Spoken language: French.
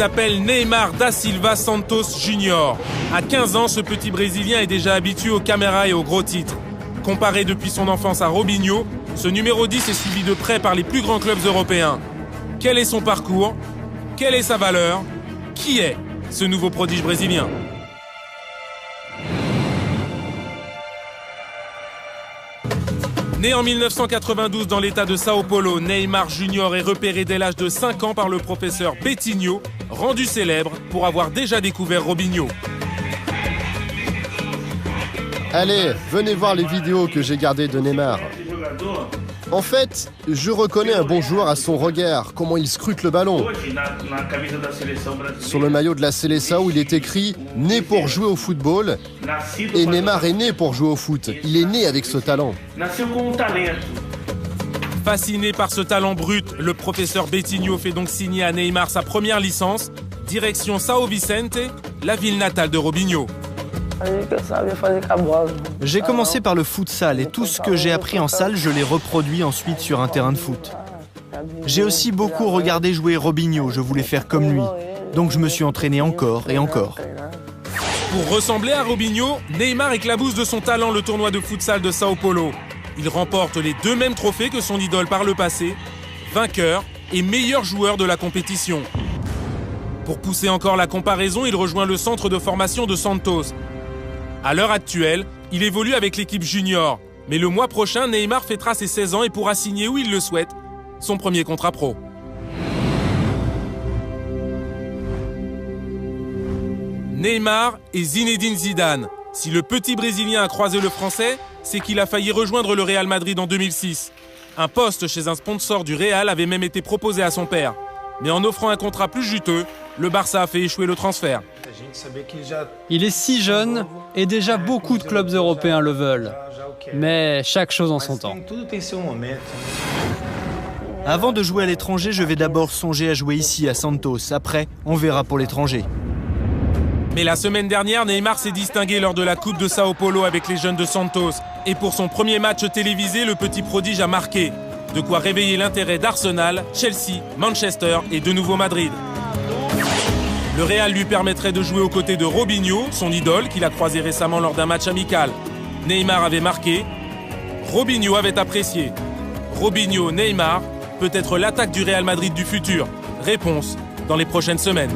s'appelle Neymar da Silva Santos Junior. À 15 ans, ce petit Brésilien est déjà habitué aux caméras et aux gros titres. Comparé depuis son enfance à Robinho, ce numéro 10 est suivi de près par les plus grands clubs européens. Quel est son parcours? Quelle est sa valeur? Qui est ce nouveau prodige brésilien? Né en 1992 dans l'état de Sao Paulo, Neymar Junior est repéré dès l'âge de 5 ans par le professeur Betinho, rendu célèbre pour avoir déjà découvert Robinho. Allez, venez voir les vidéos que j'ai gardées de Neymar. En fait, je reconnais un bon joueur à son regard, comment il scrute le ballon. Sur le maillot de la Seleção, il est écrit « Né pour jouer au football » et Neymar est né pour jouer au foot. Il est né avec ce talent. Fasciné par ce talent brut, le professeur Betinho fait donc signer à Neymar sa première licence, direction São Vicente, la ville natale de Robinho. J'ai commencé par le futsal et tout ce que j'ai appris en salle, je l'ai reproduit ensuite sur un terrain de foot. J'ai aussi beaucoup regardé jouer Robinho, je voulais faire comme lui. Donc je me suis entraîné encore et encore. Pour ressembler à Robinho, Neymar éclabousse de son talent le tournoi de futsal de Sao Paulo. Il remporte les 2 mêmes trophées que son idole par le passé, vainqueur et meilleur joueur de la compétition. Pour pousser encore la comparaison, il rejoint le centre de formation de Santos. À l'heure actuelle, il évolue avec l'équipe junior. Mais le mois prochain, Neymar fêtera ses 16 ans et pourra signer, où il le souhaite, son premier contrat pro. Neymar et Zinedine Zidane. Si le petit Brésilien a croisé le Français, c'est qu'il a failli rejoindre le Real Madrid en 2006. Un poste chez un sponsor du Real avait même été proposé à son père. Mais en offrant un contrat plus juteux, le Barça a fait échouer le transfert. Il est si jeune et déjà beaucoup de clubs européens le veulent. Mais chaque chose en son temps. Avant de jouer à l'étranger, je vais d'abord songer à jouer ici à Santos. Après, on verra pour l'étranger. Mais la semaine dernière, Neymar s'est distingué lors de la Coupe de Sao Paulo avec les jeunes de Santos. Et pour son premier match télévisé, le petit prodige a marqué. De quoi réveiller l'intérêt d'Arsenal, Chelsea, Manchester et de nouveau Madrid. Le Real lui permettrait de jouer aux côtés de Robinho, son idole, qu'il a croisé récemment lors d'un match amical. Neymar avait marqué, Robinho avait apprécié. Robinho, Neymar, peut être l'attaque du Real Madrid du futur. Réponse dans les prochaines semaines.